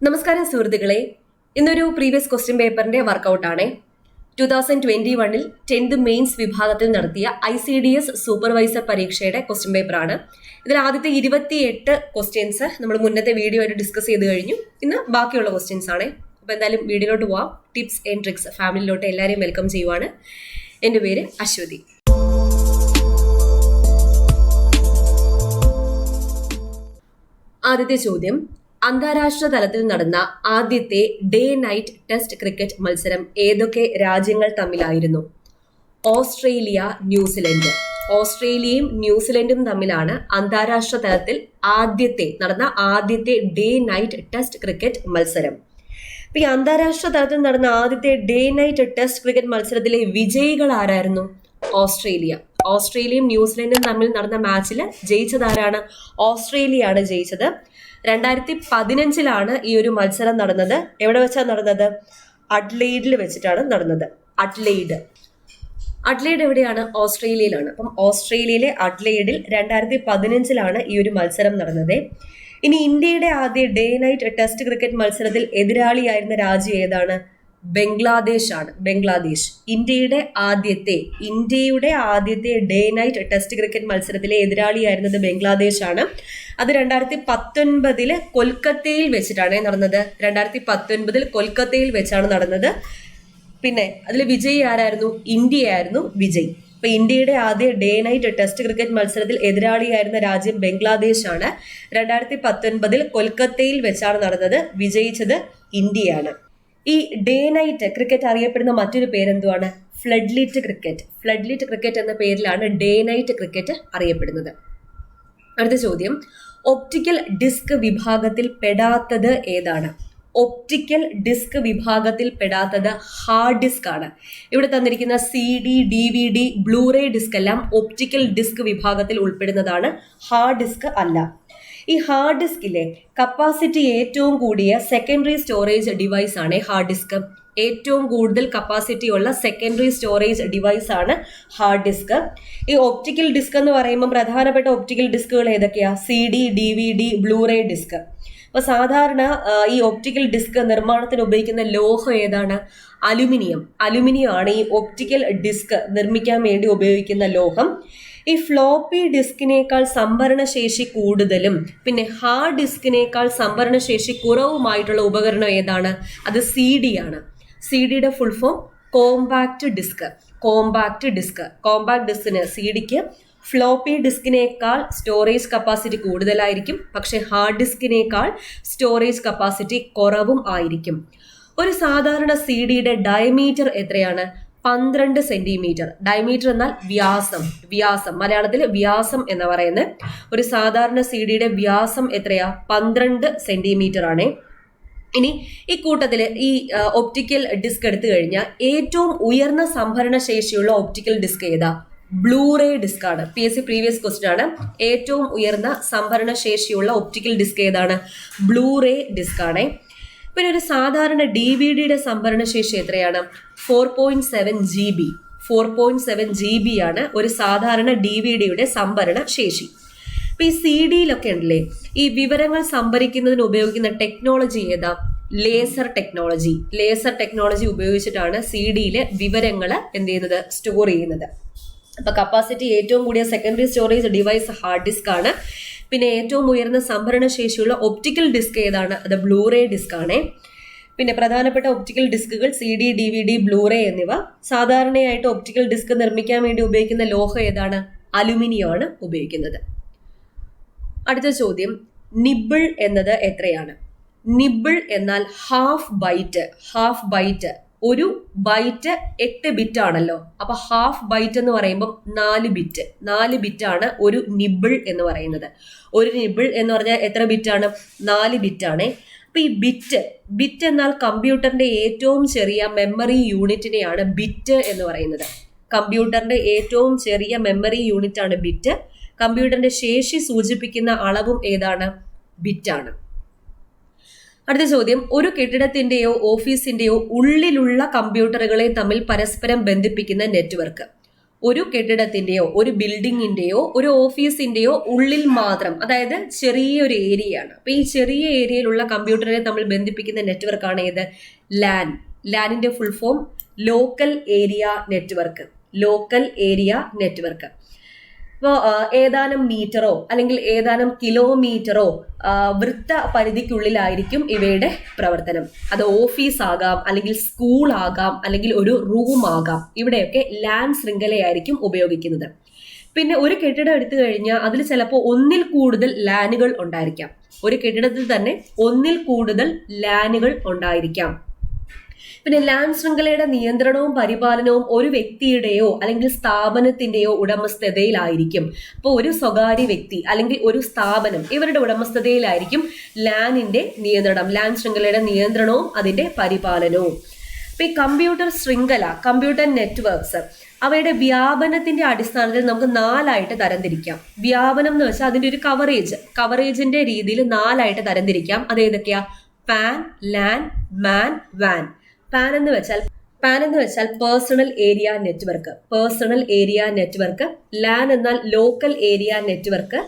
നമസ്കാരം സുഹൃത്തുക്കളെ, ഇന്നൊരു പ്രീവിയസ് ക്വസ്റ്റ്യൻ പേപ്പറിന്റെ വർക്കൗട്ടാണ്. 2021 10th മെയിൻസ് വിഭാഗത്തിൽ നടത്തിയ ICDS സൂപ്പർവൈസർ പരീക്ഷയുടെ ക്വസ്റ്റ്യൻ പേപ്പറാണ്. ഇതിൽ ആദ്യത്തെ 28 ക്വസ്റ്റ്യൻസ് നമ്മൾ മുന്നത്തെ വീഡിയോ ആയിട്ട് ഡിസ്കസ് ചെയ്ത് കഴിഞ്ഞു. ഇന്ന് ബാക്കിയുള്ള ക്വസ്റ്റ്യൻസ് ആണ്. അപ്പോൾ എന്തായാലും വീഡിയോയിലോട്ട് പോവാം. ടിപ്സ് ആൻഡ് ട്രിക്സ് ഫാമിലിയിലോട്ട് എല്ലാവരെയും വെൽക്കം ചെയ്യുവാണ്. എൻ്റെ പേര് അശ്വതി. ആദ്യത്തെ ചോദ്യം, അന്താരാഷ്ട്ര തലത്തിൽ നടന്ന ആദ്യത്തെ ഡേ നൈറ്റ് ടെസ്റ്റ് ക്രിക്കറ്റ് മത്സരം ഏതൊക്കെ രാജ്യങ്ങൾ തമ്മിലായിരുന്നു? Australia, New Zealand. ഓസ്ട്രേലിയയും ന്യൂസിലൻഡും തമ്മിലാണ് അന്താരാഷ്ട്ര തലത്തിൽ നടന്ന ആദ്യത്തെ ഡേ നൈറ്റ് ടെസ്റ്റ് ക്രിക്കറ്റ് മത്സരം. അപ്പൊ ഈ അന്താരാഷ്ട്ര തലത്തിൽ നടന്ന ആദ്യത്തെ ഡേ നൈറ്റ് ടെസ്റ്റ് ക്രിക്കറ്റ് മത്സരത്തിലെ വിജയികൾ ആരായിരുന്നു? ഓസ്ട്രേലിയയും ന്യൂസിലൻഡും തമ്മിൽ നടന്ന മാച്ചിൽ ജയിച്ചത് ആരാണ്? ഓസ്ട്രേലിയയാണ് ജയിച്ചത്. 2015 ഈ ഒരു മത്സരം നടന്നത്. എവിടെ വെച്ചാണ് നടന്നത്? അഡ്ലെയ്ഡിൽ വെച്ചിട്ടാണ് നടന്നത്. അഡ്ലെയ്ഡ് എവിടെയാണ്? ഓസ്ട്രേലിയയിലാണ്. അപ്പം ഓസ്ട്രേലിയയിലെ അഡ്ലെയ്ഡിൽ 2015 ഈ ഒരു മത്സരം നടന്നത്. ഇനി ഇന്ത്യയുടെ ആദ്യ ഡേ നൈറ്റ് ടെസ്റ്റ് ക്രിക്കറ്റ് മത്സരത്തിൽ എതിരാളിയായിരുന്ന രാജ്യം ഏതാണ്? ബംഗ്ലാദേശ് ആണ്. ഇന്ത്യയുടെ ആദ്യത്തെ ഡേ നൈറ്റ് ടെസ്റ്റ് ക്രിക്കറ്റ് മത്സരത്തിലെ എതിരാളിയായിരുന്നത് ബംഗ്ലാദേശ് ആണ്. അത് 2019 കൊൽക്കത്തയിൽ വെച്ചിട്ടാണ് നടന്നത്. 2019 കൊൽക്കത്തയിൽ വെച്ചാണ് നടന്നത്. പിന്നെ അതിൽ വിജയി ആരായിരുന്നു? ഇന്ത്യയായിരുന്നു വിജയ്. അപ്പൊ ഇന്ത്യയുടെ ആദ്യ ഡേ നൈറ്റ് ടെസ്റ്റ് ക്രിക്കറ്റ് മത്സരത്തിൽ എതിരാളിയായിരുന്ന രാജ്യം ബംഗ്ലാദേശ് ആണ്. 2019 കൊൽക്കത്തയിൽ വെച്ചാണ് നടന്നത്. വിജയിച്ചത് ഇന്ത്യയാണ്. ഈ ഡേ നൈറ്റ് ക്രിക്കറ്റ് അറിയപ്പെടുന്ന മറ്റൊരു പേരെന്തുവാണ്? ഫ്ലഡ് ലിറ്റ് ക്രിക്കറ്റ് എന്ന പേരിലാണ് ഡേ നൈറ്റ് ക്രിക്കറ്റ് അറിയപ്പെടുന്നത്. അടുത്ത ചോദ്യം, ഒപ്റ്റിക്കൽ ഡിസ്ക് വിഭാഗത്തിൽ പെടാത്തത് ഏതാണ്? ഹാർഡ് ഡിസ്ക് ആണ്. ഇവിടെ തന്നിരിക്കുന്ന CD, DVD, ബ്ലൂറേ ഡിസ്ക് എല്ലാം ഒപ്റ്റിക്കൽ ഡിസ്ക് വിഭാഗത്തിൽ ഉൾപ്പെടുന്നതാണ്. ഹാർഡ് ഡിസ്ക് അല്ല. ഈ ഹാർഡ് ഡിസ്കിലെ കപ്പാസിറ്റി ഏറ്റവും കൂടിയ സെക്കൻഡറി സ്റ്റോറേജ് ഡിവൈസ് ആണ് ഹാർഡ് ഡിസ്ക്. ഏറ്റവും കൂടുതൽ കപ്പാസിറ്റി ഉള്ള സെക്കൻഡറി സ്റ്റോറേജ് ഡിവൈസ് ആണ് ഹാർഡ് ഡിസ്ക്. ഈ ഒപ്റ്റിക്കൽ ഡിസ്ക് എന്ന് പറയുമ്പോൾ പ്രധാനപ്പെട്ട ഒപ്റ്റിക്കൽ ഡിസ്കുകൾ ഏതൊക്കെയാ? CD, DVD, blu ray disk. അപ്പൊ സാധാരണ ഈ ഒപ്റ്റിക്കൽ ഡിസ്ക് നിർമ്മാണത്തിന് ഉപയോഗിക്കുന്ന ലോഹം ഏതാണ്? അലുമിനിയം ആണ് ഈ ഒപ്റ്റിക്കൽ ഡിസ്ക് നിർമ്മിക്കാൻ വേണ്ടി ഉപയോഗിക്കുന്ന ലോഹം. ഈ ഫ്ലോപ്പി ഡിസ്കിനേക്കാൾ സംഭരണശേഷി കൂടുതലും പിന്നെ ഹാർഡ് ഡിസ്കിനേക്കാൾ സംഭരണശേഷി കുറവുമായിട്ടുള്ള ഉപകരണം ഏതാണ്? അത് CD ആണ്. CDയുടെ full form compact disk. Compact ഡിസ്കിന് CDക്ക് ഫ്ലോപ്പി ഡിസ്കിനേക്കാൾ സ്റ്റോറേജ് കപ്പാസിറ്റി കൂടുതലായിരിക്കും, പക്ഷെ ഹാർഡ് ഡിസ്കിനേക്കാൾ സ്റ്റോറേജ് കപ്പാസിറ്റി കുറവും ആയിരിക്കും. ഒരു സാധാരണ CDയുടെ ഡയമീറ്റർ എത്രയാണ്? 12 സെന്റിമീറ്റർ. ഡയമീറ്റർ എന്നാൽ വ്യാസം. മലയാളത്തിൽ വ്യാസം എന്ന് പറയുന്നത്. ഒരു സാധാരണ CDയുടെ വ്യാസം എത്രയാ? 12 സെന്റിമീറ്റർ ആണ്. ഇനി ഈ കൂട്ടത്തില് ഈ ഒപ്റ്റിക്കൽ ഡിസ്ക് എടുത്തു കഴിഞ്ഞാൽ ഏറ്റവും ഉയർന്ന സംഭരണ ശേഷിയുള്ള ഒപ്റ്റിക്കൽ ഡിസ്ക് ഏതാ? ബ്ലൂറേ ഡിസ്ക് ആണ്. PSC പ്രീവിയസ് ക്വസ്റ്റ്യൻ ആണ്. ഏറ്റവും ഉയർന്ന സംഭരണ ശേഷിയുള്ള ഒപ്റ്റിക്കൽ ഡിസ്ക് ഏതാണ്? ബ്ലൂറേ ഡിസ്ക് ആണ്. പിന്നെ ഒരു സാധാരണ DVDയുടെ സംഭരണ ശേഷി എത്രയാണ്? 4.7 GB ആണ് ഒരു സാധാരണ DVDയുടെ സംഭരണ ശേഷി. ഇപ്പൊ ഈ CD-യിലൊക്കെ ഉണ്ടല്ലേ, ഈ വിവരങ്ങൾ സംഭരിക്കുന്നതിന് ഉപയോഗിക്കുന്ന ടെക്നോളജി ഏതാ? ലേസർ ടെക്നോളജി ഉപയോഗിച്ചിട്ടാണ് CD-യിലെ വിവരങ്ങൾ സ്റ്റോർ ചെയ്യുന്നത്. അപ്പൊ കപ്പാസിറ്റി ഏറ്റവും കൂടിയ secondary storage device hard disk ആണ്. പിന്നെ ഏറ്റവും ഉയർന്ന സംഭരണ ശേഷിയുള്ള ഒപ്റ്റിക്കൽ ഡിസ്ക് ഏതാണ്? അത് ബ്ലൂറേ ഡിസ്ക് ആണ്. പിന്നെ പ്രധാനപ്പെട്ട ഒപ്റ്റിക്കൽ ഡിസ്കുകൾ CD, DVD, ബ്ലൂറേ എന്നിവ. സാധാരണയായിട്ട് ഒപ്റ്റിക്കൽ ഡിസ്ക് നിർമ്മിക്കാൻ വേണ്ടി ഉപയോഗിക്കുന്ന ലോഹം ഏതാണ്? അലുമിനിയം ആണ് ഉപയോഗിക്കുന്നത്. അടുത്ത ചോദ്യം, നിബിൾ എന്നത് എത്രയാണ്? നിബിൾ എന്നാൽ ഹാഫ് ബൈറ്റ്. ഒരു ബൈറ്റ് 8 ബിറ്റ് ആണല്ലോ. അപ്പൊ ഹാഫ് ബൈറ്റ് എന്ന് പറയുമ്പോൾ 4 ബിറ്റ് ആണ് ഒരു നിബിൾ എന്ന് പറയുന്നത്. ഒരു നിബിൾ എന്ന് പറഞ്ഞാൽ എത്ര ബിറ്റ് ആണ്? 4 ബിറ്റ് ആണ്. അപ്പൊ ഈ ബിറ്റ് എന്നാൽ കമ്പ്യൂട്ടറിന്റെ ഏറ്റവും ചെറിയ മെമ്മറി യൂണിറ്റിനെയാണ് ബിറ്റ് എന്ന് പറയുന്നത്. കമ്പ്യൂട്ടറിന്റെ ഏറ്റവും ചെറിയ മെമ്മറി യൂണിറ്റ് ആണ് ബിറ്റ്. കമ്പ്യൂട്ടറിന്റെ ശേഷി സൂചിപ്പിക്കുന്ന അളവും ഏതാണ്? ബിറ്റ് ആണ്. അടുത്ത ചോദ്യം, ഒരു കെട്ടിടത്തിന്റെയോ ഓഫീസിന്റെയോ ഉള്ളിലുള്ള കമ്പ്യൂട്ടറുകളെ തമ്മിൽ പരസ്പരം ബന്ധിപ്പിക്കുന്ന നെറ്റ്വർക്ക്. ഒരു കെട്ടിടത്തിന്റെയോ ഒരു ബിൽഡിങ്ങിന്റെയോ ഒരു ഓഫീസിന്റെയോ ഉള്ളിൽ മാത്രം, അതായത് ചെറിയൊരു ഏരിയയാണ്. അപ്പൊ ഈ ചെറിയ ഏരിയയിലുള്ള കമ്പ്യൂട്ടറിനെ തമ്മിൽ ബന്ധിപ്പിക്കുന്ന നെറ്റ്വർക്കാണ് ഏത്? ലാൻ. ലാനിന്റെ full form local area network. Local area network. ഇപ്പോൾ ഏതാനും മീറ്ററോ അല്ലെങ്കിൽ ഏതാനും കിലോമീറ്ററോ വൃത്ത പരിധിക്കുള്ളിലായിരിക്കും ഇവയുടെ പ്രവർത്തനം. അത് ഓഫീസ് ആകാം, അല്ലെങ്കിൽ സ്കൂൾ ആകാം, അല്ലെങ്കിൽ ഒരു റൂം ആകാം. ഇവിടെയൊക്കെ ലാൻ ശൃംഖലയായിരിക്കും ഉപയോഗിക്കുന്നത്. പിന്നെ ഒരു കെട്ടിടം എടുത്തു കഴിഞ്ഞാൽ അതിൽ ചിലപ്പോൾ ഒന്നിൽ കൂടുതൽ ലാനുകൾ ഉണ്ടായിരിക്കാം. ഒരു കെട്ടിടത്തിൽ തന്നെ ഒന്നിൽ കൂടുതൽ ലാനുകൾ ഉണ്ടായിരിക്കാം. പിന്നെ ലാൻ ശൃംഖലയുടെ നിയന്ത്രണവും പരിപാലനവും ഒരു വ്യക്തിയുടെയോ അല്ലെങ്കിൽ സ്ഥാപനത്തിന്റെയോ ഉടമസ്ഥതയിലായിരിക്കും. അപ്പോൾ ഒരു സ്വകാര്യ വ്യക്തി അല്ലെങ്കിൽ ഒരു സ്ഥാപനം ഇവരുടെ ഉടമസ്ഥതയിലായിരിക്കും ലാനിന്റെ നിയന്ത്രണം, ലാൻ ശൃംഖലയുടെ നിയന്ത്രണവും അതിന്റെ പരിപാലനവും. ഇപ്പൊ ഈ കമ്പ്യൂട്ടർ ശൃംഖല, കമ്പ്യൂട്ടർ നെറ്റ്വർക്ക്സ്, അവയുടെ വ്യാപനത്തിന്റെ അടിസ്ഥാനത്തിൽ നമുക്ക് 4ആയിട്ട് തരംതിരിക്കാം. വ്യാപനം എന്ന് വെച്ചാൽ അതിന്റെ ഒരു കവറേജിന്റെ രീതിയിൽ 4ആയിട്ട് തരംതിരിക്കാം. അത് ഏതൊക്കെയാ? പാൻ, ലാൻ, മാൻ, വാൻ. പാൻ എന്ന് വെച്ചാൽ personal area network, personal area network. LAN എന്നാൽ ലോക്കൽ ഏരിയ നെറ്റ്വർക്ക്.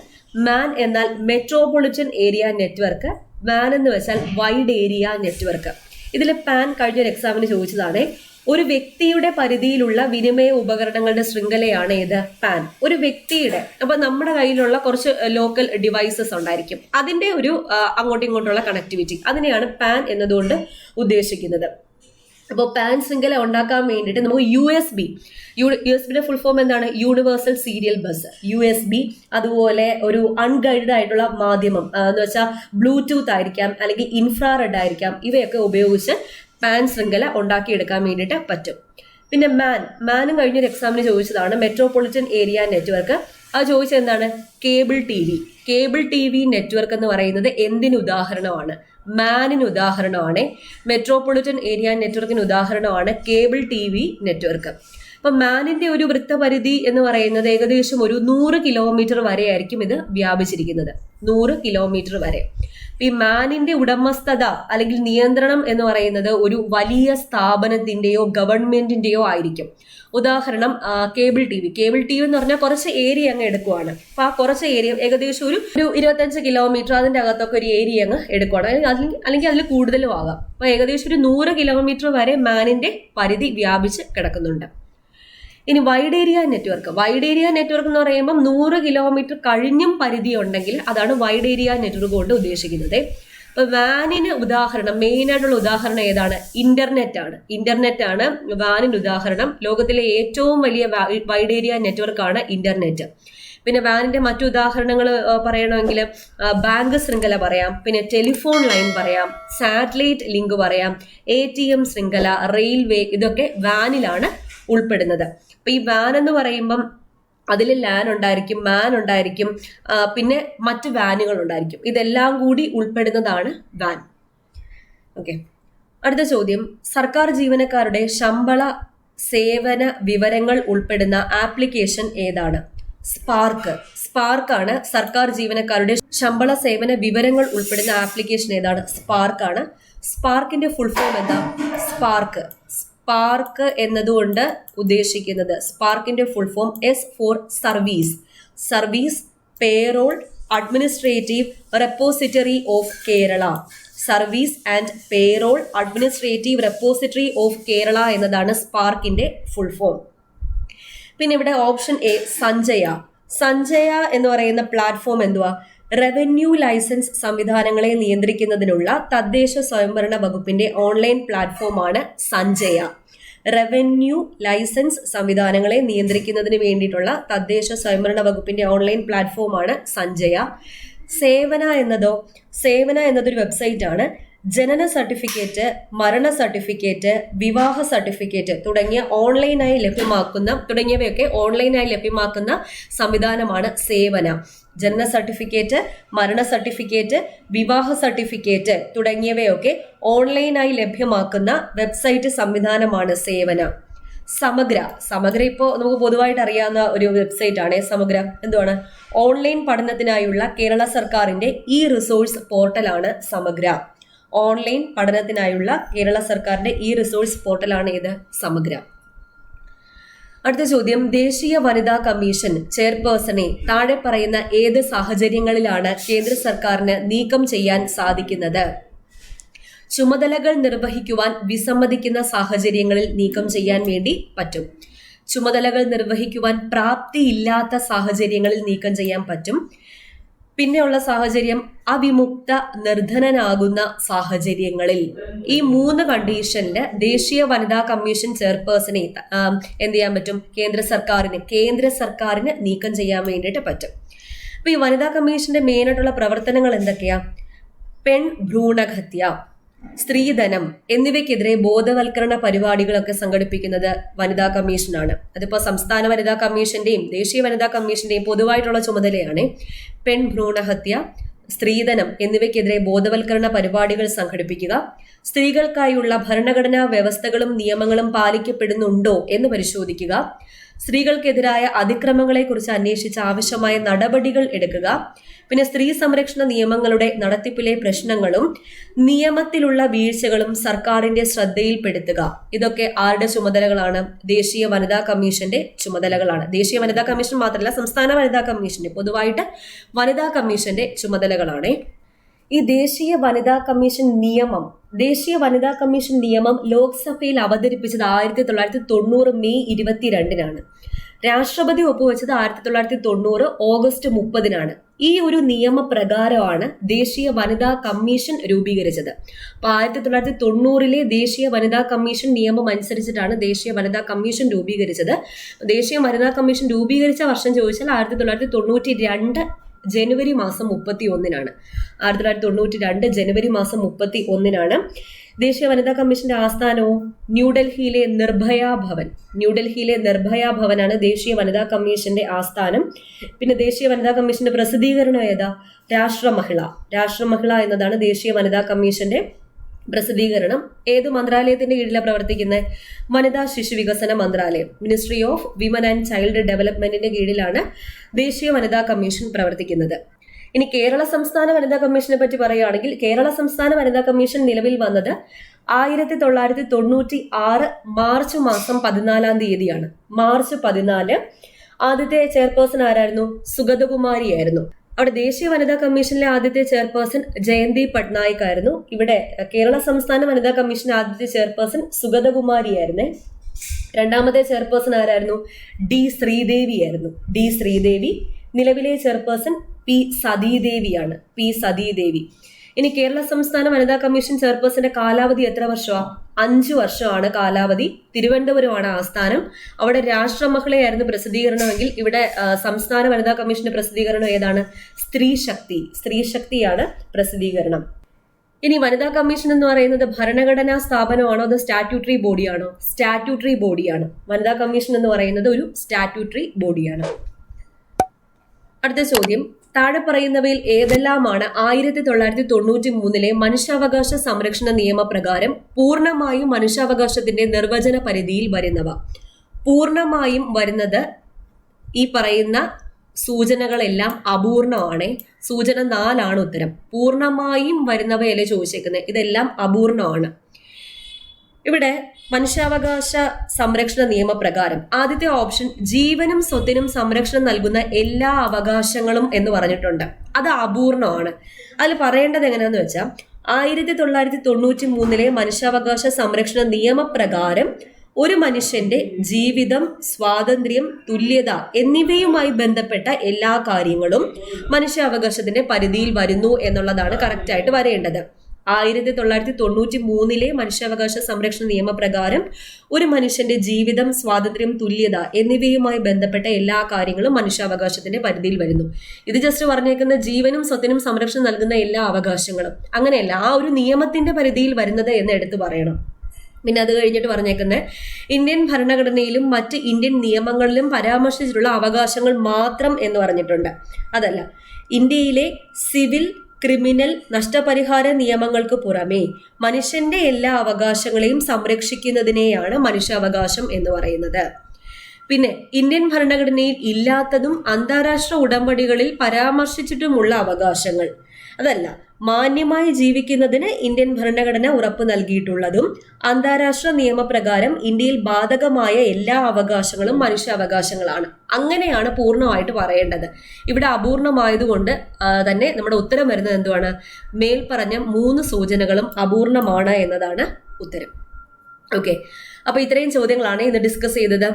മാൻ എന്നാൽ മെട്രോപൊളിറ്റൻ ഏരിയ നെറ്റ്വർക്ക്. വാൻ എന്ന് വെച്ചാൽ വൈഡ് ഏരിയ നെറ്റ്വർക്ക്. ഇതിൽ പാൻ കഴിഞ്ഞൊരു എക്സാമിന് ചോദിച്ചതാണ്. ഒരു വ്യക്തിയുടെ പരിധിയിലുള്ള വിനിമയ ഉപകരണങ്ങളുടെ ശൃംഖലയാണ് ഏത്? പാൻ. ഒരു വ്യക്തിയുടെ, അപ്പൊ നമ്മുടെ കയ്യിലുള്ള കുറച്ച് ലോക്കൽ ഡിവൈസസ് ഉണ്ടായിരിക്കും, അതിന്റെ ഒരു അങ്ങോട്ടും ഇങ്ങോട്ടുള്ള കണക്ടിവിറ്റി, അതിനെയാണ് പാൻ എന്നതുകൊണ്ട് ഉദ്ദേശിക്കുന്നത്. അപ്പോൾ പാൻ ശൃംഖല ഉണ്ടാക്കാൻ വേണ്ടിയിട്ട് നമുക്ക് USB ഫുൾ ഫോം എന്താണ്? Universal serial bus, USB. അതുപോലെ ഒരു അൺഗൈഡഡ് ആയിട്ടുള്ള മാധ്യമം എന്ന് വെച്ചാൽ ബ്ലൂടൂത്ത് ആയിരിക്കാം, അല്ലെങ്കിൽ ഇൻഫ്രാറെഡ് ആയിരിക്കാം. ഇവയൊക്കെ ഉപയോഗിച്ച് പാൻ ശൃംഖല ഉണ്ടാക്കിയെടുക്കാൻ വേണ്ടിയിട്ട് പറ്റും. പിന്നെ മാനും കഴിഞ്ഞൊരു എക്സാമിന് ചോദിച്ചതാണ്. Metropolitan area network. അത് ചോദിച്ചത് എന്താണ്? കേബിൾ ടി വി നെറ്റ്വർക്ക് എന്ന് പറയുന്നത് എന്തിന് ഉദാഹരണമാണ്? മാനിന് ഉദാഹരണമാണ്. മെട്രോപൊളിറ്റൻ ഏരിയ നെറ്റ്വർക്കിന് ഉദാഹരണമാണ് കേബിൾ ടി വി നെറ്റ്വർക്ക്. അപ്പൊ മാനിന്റെ ഒരു വൃത്തപരിധി എന്ന് പറയുന്നത് ഏകദേശം ഒരു 100 കിലോമീറ്റർ വരെ ആയിരിക്കും ഇത് വ്യാപിച്ചിരിക്കുന്നത്. 100 കിലോമീറ്റർ വരെ. ഈ മാനിന്റെ ഉടമസ്ഥത അല്ലെങ്കിൽ നിയന്ത്രണം എന്ന് പറയുന്നത് ഒരു വലിയ സ്ഥാപനത്തിന്റെയോ ഗവൺമെന്റിന്റെയോ ആയിരിക്കും. ഉദാഹരണം കേബിൾ ടി വി എന്ന് പറഞ്ഞാൽ കുറച്ച് ഏരിയ അങ്ങ് എടുക്കുവാണ്. അപ്പൊ ആ കുറച്ച് ഏരിയ ഏകദേശം ഒരു 25 കിലോമീറ്റർ അതിന്റെ അകത്തൊക്കെ ഒരു ഏരിയ അങ്ങ് എടുക്കുവാണ്, അല്ലെങ്കിൽ അതിൽ കൂടുതലും ആകാം. അപ്പൊ ഏകദേശം ഒരു 100 കിലോമീറ്റർ വരെ മാനിന്റെ പരിധി വ്യാപിച്ച് കിടക്കുന്നുണ്ട്. ഇനി വൈഡ് ഏരിയ നെറ്റ്വർക്ക് എന്ന് പറയുമ്പോൾ 100 കിലോമീറ്റർ കഴിഞ്ഞും പരിധി ഉണ്ടെങ്കിൽ അതാണ് വൈഡ് ഏരിയ നെറ്റ്വർക്ക് കൊണ്ട് ഉദ്ദേശിക്കുന്നത്. ഇപ്പൊ വാനിന് ഉദാഹരണം, മെയിൻ ആയിട്ടുള്ള ഉദാഹരണം ഏതാണ്? ഇന്റർനെറ്റ് ആണ് വാനിന് ഉദാഹരണം. ലോകത്തിലെ ഏറ്റവും വലിയ വൈഡ് ഏരിയ നെറ്റ്വർക്ക് ആണ് ഇന്റർനെറ്റ്. പിന്നെ വാനിന്റെ മറ്റു ഉദാഹരണങ്ങൾ പറയണമെങ്കിൽ ബാങ്ക് ശൃംഖല പറയാം, പിന്നെ ടെലിഫോൺ ലൈൻ പറയാം, സാറ്റലൈറ്റ് ലിങ്ക് പറയാം, ATM ശൃംഖല, റെയിൽവേ, ഇതൊക്കെ വാനിലാണ് ഉൾപ്പെടുന്നത്. അപ്പൊ ഈ വാൻ എന്ന് പറയുമ്പം അതിൽ ലാൻ ഉണ്ടായിരിക്കും, മാൻ ഉണ്ടായിരിക്കും, പിന്നെ മറ്റ് വാനുകൾ ഉണ്ടായിരിക്കും. ഇതെല്ലാം കൂടി ഉൾപ്പെടുന്നതാണ് വാൻ. ഓക്കെ, അടുത്ത ചോദ്യം. സർക്കാർ ജീവനക്കാരുടെ ശമ്പള സേവന വിവരങ്ങൾ ഉൾപ്പെടുന്ന ആപ്ലിക്കേഷൻ ഏതാണ്? സ്പാർക്കാണ്. സർക്കാർ ജീവനക്കാരുടെ ശമ്പള സേവന വിവരങ്ങൾ ഉൾപ്പെടുന്ന ആപ്ലിക്കേഷൻ ഏതാണ്? സ്പാർക്കാണ്. സ്പാർക്കിന്റെ ഫുൾ ഫോം എന്താ? സ്പാർക്ക് എന്നതുകൊണ്ട് ഉദ്ദേശിക്കുന്നത്, സ്പാർക്കിന്റെ full form S for service payroll administrative repository of Kerala. Service and payroll administrative repository of Kerala എന്നതാണ് സ്പാർക്കിന്റെ ഫുൾ ഫോം. പിന്നെ ഇവിടെ ഓപ്ഷൻ A സഞ്ജയ എന്ന് പറയുന്ന പ്ലാറ്റ്ഫോം എന്തുവാ? റവന്യൂ ലൈസൻസ് സംവിധാനങ്ങളെ നിയന്ത്രിക്കുന്നതിനുള്ള തദ്ദേശ സ്വയംഭരണ വകുപ്പിന്റെ ഓൺലൈൻ പ്ലാറ്റ്ഫോമാണ് സഞ്ജയ. റവന്യൂ ലൈസൻസ് സംവിധാനങ്ങളെ നിയന്ത്രിക്കുന്നതിന് വേണ്ടിയിട്ടുള്ള തദ്ദേശ സ്വയംഭരണ വകുപ്പിന്റെ ഓൺലൈൻ പ്ലാറ്റ്ഫോമാണ് സഞ്ജയ. സേവന എന്നതൊരു വെബ്സൈറ്റ് ആണ്. ജനന സർട്ടിഫിക്കറ്റ്, മരണ സർട്ടിഫിക്കറ്റ്, വിവാഹ സർട്ടിഫിക്കറ്റ് തുടങ്ങിയവയൊക്കെ ഓൺലൈനായി ലഭ്യമാക്കുന്ന സംവിധാനമാണ് സേവന. ജനന സർട്ടിഫിക്കറ്റ്, മരണ സർട്ടിഫിക്കറ്റ്, വിവാഹ സർട്ടിഫിക്കറ്റ് തുടങ്ങിയവയൊക്കെ ഓൺലൈനായി ലഭ്യമാക്കുന്ന വെബ്സൈറ്റ് സംവിധാനമാണ് സേവന. സമഗ്ര ഇപ്പോൾ നമുക്ക് പൊതുവായിട്ട് അറിയാവുന്ന ഒരു വെബ്സൈറ്റ് ആണ്. സമഗ്ര എന്തുവാണ്? ഓൺലൈൻ പഠനത്തിനായുള്ള കേരള സർക്കാരിന്റെ റിസോഴ്സ് പോർട്ടലാണ് സമഗ്ര. ഓൺലൈൻ പഠനത്തിനായുള്ള കേരള സർക്കാരിന്റെ റിസോഴ്സ് പോർട്ടലാണ് ഇത്? സമഗ്ര. അടുത്ത ചോദ്യം, ദേശീയ വനിതാ കമ്മീഷൻ ചെയർപേഴ്സണെ താഴെ പറയുന്ന ഏത് സാഹചര്യങ്ങളിലാണ് കേന്ദ്ര സർക്കാരിന് നീക്കം ചെയ്യാൻ സാധിക്കുന്നത്? ചുമതലകൾ നിർവഹിക്കുവാൻ വിസമ്മതിക്കുന്ന സാഹചര്യങ്ങളിൽ നീക്കം ചെയ്യാൻ വേണ്ടി പറ്റും. ചുമതലകൾ നിർവഹിക്കുവാൻ പ്രാപ്തിയില്ലാത്ത സാഹചര്യങ്ങളിൽ നീക്കം ചെയ്യാൻ പറ്റും. പിന്നെയുള്ള സാഹചര്യം അവിമുക്ത നിർധനനാകുന്ന സാഹചര്യങ്ങളിൽ. ഈ 3 കണ്ടീഷനില് ദേശീയ വനിതാ കമ്മീഷൻ ചെയർപേഴ്സണെ എന്ത് ചെയ്യാൻ പറ്റും? കേന്ദ്ര സർക്കാരിന് നീക്കം ചെയ്യാൻ വേണ്ടിയിട്ട് പറ്റും. അപ്പൊ ഈ വനിതാ കമ്മീഷന്റെ മെയിനായിട്ടുള്ള പ്രവർത്തനങ്ങൾ എന്തൊക്കെയാ? പെൺ ഭ്രൂണഹത്യ, സ്ത്രീധനം എന്നിവയ്ക്കെതിരെ ബോധവൽക്കരണ പരിപാടികളൊക്കെ സംഘടിപ്പിക്കുന്നത് വനിതാ കമ്മീഷനാണ്. അതിപ്പോ സംസ്ഥാന വനിതാ കമ്മീഷന്റെയും ദേശീയ വനിതാ കമ്മീഷന്റെയും പൊതുവായിട്ടുള്ള ചുമതലയാണ് പെൺ ഭ്രൂണഹത്യ, സ്ത്രീധനം എന്നിവയ്ക്കെതിരെ ബോധവൽക്കരണ പരിപാടികൾ സംഘടിപ്പിക്കുക, സ്ത്രീകൾക്കായുള്ള ഭരണഘടനാ വ്യവസ്ഥകളും നിയമങ്ങളും പാലിക്കപ്പെടുന്നുണ്ടോ എന്ന് പരിശോധിക്കുക, സ്ത്രീകൾക്കെതിരായ അതിക്രമങ്ങളെക്കുറിച്ച് അന്വേഷിച്ച് ആവശ്യമായ നടപടികൾ എടുക്കുക, പിന്നെ സ്ത്രീ സംരക്ഷണ നിയമങ്ങളുടെ നടത്തിപ്പിലെ പ്രശ്നങ്ങളും നിയമത്തിലുള്ള വീഴ്ചകളും സർക്കാരിന്റെ ശ്രദ്ധയിൽപ്പെടുത്തുക. ഇതൊക്കെ ആരുടെ ചുമതലകളാണ്? ദേശീയ വനിതാ കമ്മീഷന്റെ ചുമതലകളാണ്. ദേശീയ വനിതാ കമ്മീഷൻ മാത്രമല്ല, സംസ്ഥാന വനിതാ കമ്മീഷന്റെ പൊതുവായിട്ട് വനിതാ കമ്മീഷന്റെ ചുമതലകളാണ്. ഈ ദേശീയ വനിതാ കമ്മീഷൻ നിയമം ലോക്സഭയിൽ അവതരിപ്പിച്ചത് 1990 മെയ് 22-നാണ്. രാഷ്ട്രപതി ഒപ്പുവെച്ചത് 1990 ഓഗസ്റ്റ് 30-നാണ്. ഈ ഒരു നിയമപ്രകാരമാണ് ദേശീയ വനിതാ കമ്മീഷൻ രൂപീകരിച്ചത്. അപ്പൊ 1990-ലെ ദേശീയ വനിതാ കമ്മീഷൻ നിയമം അനുസരിച്ചിട്ടാണ് ദേശീയ വനിതാ കമ്മീഷൻ രൂപീകരിച്ചത്. ദേശീയ വനിതാ കമ്മീഷൻ രൂപീകരിച്ച വർഷം ചോദിച്ചാൽ 1992 ജനുവരി മാസം 31-നാണ്. 1992 ജനുവരി മാസം 31-നാണ്. ദേശീയ വനിതാ കമ്മീഷന്റെ ആസ്ഥാനവും ന്യൂഡൽഹിയിലെ നിർഭയ ഭവനാണ് ദേശീയ വനിതാ കമ്മീഷന്റെ ആസ്ഥാനം. പിന്നെ ദേശീയ വനിതാ കമ്മീഷന്റെ പ്രസിദ്ധീകരണം ഏതാ? രാഷ്ട്രമഹിള എന്നതാണ് ദേശീയ വനിതാ കമ്മീഷന്റെ പ്രസിദ്ധീകരണം. ഏത് മന്ത്രാലയത്തിന്റെ കീഴിലാണ് പ്രവർത്തിക്കുന്നത്? വനിതാ ശിശു വികസന മന്ത്രാലയം, ministry of women and child ഡെവലപ്മെന്റിന്റെ കീഴിലാണ് ദേശീയ വനിതാ കമ്മീഷൻ പ്രവർത്തിക്കുന്നത്. ഇനി കേരള സംസ്ഥാന വനിതാ കമ്മീഷനെ പറ്റി പറയുകയാണെങ്കിൽ, കേരള സംസ്ഥാന വനിതാ കമ്മീഷൻ നിലവിൽ വന്നത് 1996 മാർച്ച് മാസം 14-ാം തീയതിയാണ്. മാർച്ച് 14. ആദ്യത്തെ ചെയർപേഴ്സൺ ആരായിരുന്നു? സുഗതകുമാരിയായിരുന്നു. അവിടെ ദേശീയ വനിതാ കമ്മീഷനിലെ ആദ്യത്തെ ചെയർപേഴ്സൺ ജയന്തി പട്നായിക് ആയിരുന്നു. ഇവിടെ കേരള സംസ്ഥാന വനിതാ കമ്മീഷന്റെ ആദ്യത്തെ ചെയർപേഴ്സൺ സുഗതകുമാരിയായിരുന്നേ. രണ്ടാമത്തെ ചെയർപേഴ്സൺ ആരായിരുന്നു? ഡി ശ്രീദേവി. നിലവിലെ ചെയർപേഴ്സൺ പി സതീദേവി. ഇനി കേരള സംസ്ഥാന വനിതാ കമ്മീഷൻ ചെയർപേഴ്സന്റെ കാലാവധി എത്ര വർഷമാണ്? 5 വർഷമാണ് കാലാവധി. തിരുവനന്തപുരമാണ് ആസ്ഥാനം. അവിടെ രാഷ്ട്രമഹിളയായിരുന്നു പ്രസിദ്ധീകരണമെങ്കിൽ ഇവിടെ സംസ്ഥാന വനിതാ കമ്മീഷന്റെ പ്രസിദ്ധീകരണം ഏതാണ്? സ്ത്രീശക്തിയാണ് പ്രസിദ്ധീകരണം. ഇനി വനിതാ കമ്മീഷൻ എന്ന് പറയുന്നത് ഭരണഘടനാ സ്ഥാപനമാണോ അതോ സ്റ്റാറ്റ്യൂട്ടറി ബോഡിയാണോ? സ്റ്റാറ്റ്യൂട്ടറി ബോഡിയാണ്. വനിതാ കമ്മീഷൻ എന്ന് പറയുന്നത് ഒരു സ്റ്റാറ്റ്യൂട്ടറി ബോഡിയാണ്. അടുത്ത ചോദ്യം, താഴെ പറയുന്നവയിൽ ഏതെല്ലാമാണ് 1993-ലെ മനുഷ്യാവകാശ സംരക്ഷണ നിയമപ്രകാരം പൂർണ്ണമായും മനുഷ്യാവകാശത്തിന്റെ നിർവചന പരിധിയിൽ വരുന്നവ? പൂർണ്ണമായും വരുന്നത് ഈ പറയുന്ന സൂചനകളെല്ലാം അപൂർണമാണ്. സൂചന 4 ഉത്തരം. പൂർണ്ണമായും വരുന്നവയല്ലേ ചോദിച്ചേക്കുന്നത്, ഇതെല്ലാം അപൂർണമാണ്. ഇവിടെ മനുഷ്യാവകാശ സംരക്ഷണ നിയമപ്രകാരം ആദ്യത്തെ ഓപ്ഷൻ ജീവനും സ്വത്തിനും സംരക്ഷണം നൽകുന്ന എല്ലാ അവകാശങ്ങളും എന്ന് പറഞ്ഞിട്ടുണ്ട്. അത് അപൂർണമാണ്. അതിൽ പറയേണ്ടത് എങ്ങനെയാന്ന് വെച്ചാൽ 1993-ലെ മനുഷ്യാവകാശ സംരക്ഷണ നിയമപ്രകാരം ഒരു മനുഷ്യന്റെ ജീവിതം, സ്വാതന്ത്ര്യം, തുല്യത എന്നിവയുമായി ബന്ധപ്പെട്ട എല്ലാ കാര്യങ്ങളും മനുഷ്യാവകാശത്തിന്റെ പരിധിയിൽ വരുന്നു എന്നുള്ളതാണ് കറക്റ്റായിട്ട് വരേണ്ടത്. 1993-ലെ മനുഷ്യാവകാശ സംരക്ഷണ നിയമപ്രകാരം ഒരു മനുഷ്യന്റെ ജീവിതം, സ്വാതന്ത്ര്യം, തുല്യത എന്നിവയുമായി ബന്ധപ്പെട്ട എല്ലാ കാര്യങ്ങളും മനുഷ്യാവകാശത്തിന്റെ പരിധിയിൽ വരുന്നു. ഇത് ജസ്റ്റ് പറഞ്ഞേക്കുന്ന ജീവനും സ്വത്തിനും സംരക്ഷണം നൽകുന്ന എല്ലാ അവകാശങ്ങളും അങ്ങനെയല്ല, ആ ഒരു നിയമത്തിന്റെ പരിധിയിൽ വരുന്നത് എന്ന് എടുത്തു പറയണം. പിന്നെ അത് കഴിഞ്ഞിട്ട് പറഞ്ഞേക്കുന്നത് ഇന്ത്യൻ ഭരണഘടനയിലും മറ്റ് ഇന്ത്യൻ നിയമങ്ങളിലും പരാമർശിച്ചിട്ടുള്ള അവകാശങ്ങൾ മാത്രം എന്ന് പറഞ്ഞിട്ടുണ്ട്. അതല്ല, ഇന്ത്യയിലെ സിവിൽ, ക്രിമിനൽ, നഷ്ടപരിഹാര നിയമങ്ങൾക്ക് പുറമെ മനുഷ്യന്റെ എല്ലാ അവകാശങ്ങളെയും സംരക്ഷിക്കുന്നതിനെയാണ് മനുഷ്യാവകാശം എന്ന് പറയുന്നത്. പിന്നെ ഇന്ത്യൻ ഭരണഘടനയിൽ ഇല്ലാത്തതും അന്താരാഷ്ട്ര ഉടമ്പടികളിൽ പരാമർശിച്ചിട്ടുമുള്ള അവകാശങ്ങൾ, അതല്ല മാന്യമായി ജീവിക്കുന്നതിന് ഇന്ത്യൻ ഭരണഘടന ഉറപ്പ് നൽകിയിട്ടുള്ളതും അന്താരാഷ്ട്ര നിയമപ്രകാരം ഇന്ത്യയിൽ ബാധകമായ എല്ലാ അവകാശങ്ങളും മനുഷ്യാവകാശങ്ങളാണ്. അങ്ങനെയാണ് പൂർണ്ണമായിട്ട് പറയേണ്ടത്. ഇവിടെ അപൂർണമായതുകൊണ്ട് തന്നെ നമ്മുടെ ഉത്തരം വരുന്നത് എന്തുവാണ്? മേൽപ്പറഞ്ഞ 3 സൂചനകളും അപൂർണമാണ് എന്നതാണ് ഉത്തരം. ഓക്കെ, അപ്പൊ ഇത്രയും ചോദ്യങ്ങളാണ് ഇന്ന് ഡിസ്കസ് ചെയ്തത്.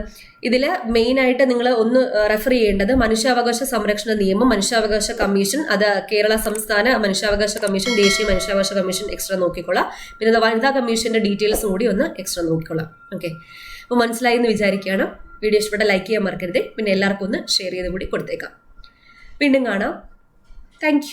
ഇതിൽ മെയിൻ ആയിട്ട് നിങ്ങൾ ഒന്ന് റെഫർ ചെയ്യേണ്ടത് മനുഷ്യാവകാശ സംരക്ഷണ നിയമം, മനുഷ്യാവകാശ കമ്മീഷൻ, അത് കേരള സംസ്ഥാന മനുഷ്യാവകാശ കമ്മീഷൻ, ദേശീയ മനുഷ്യാവകാശ കമ്മീഷൻ എക്സ്ട്രാ നോക്കിക്കൊള്ളാം. പിന്നെ വനിതാ കമ്മീഷന്റെ ഡീറ്റെയിൽസും കൂടി ഒന്ന് എക്സ്ട്രാ നോക്കിക്കൊള്ളാം. ഓക്കെ, അപ്പോൾ മനസ്സിലായി എന്ന് വിചാരിക്കുകയാണ്. വീഡിയോ ഇഷ്ടപ്പെട്ട ലൈക്ക് ചെയ്യാൻ മറക്കരുത്. പിന്നെ എല്ലാവർക്കും ഒന്ന് ഷെയർ ചെയ്ത് കൂടി കൊടുത്തേക്കാം. വീണ്ടും കാണാം. താങ്ക്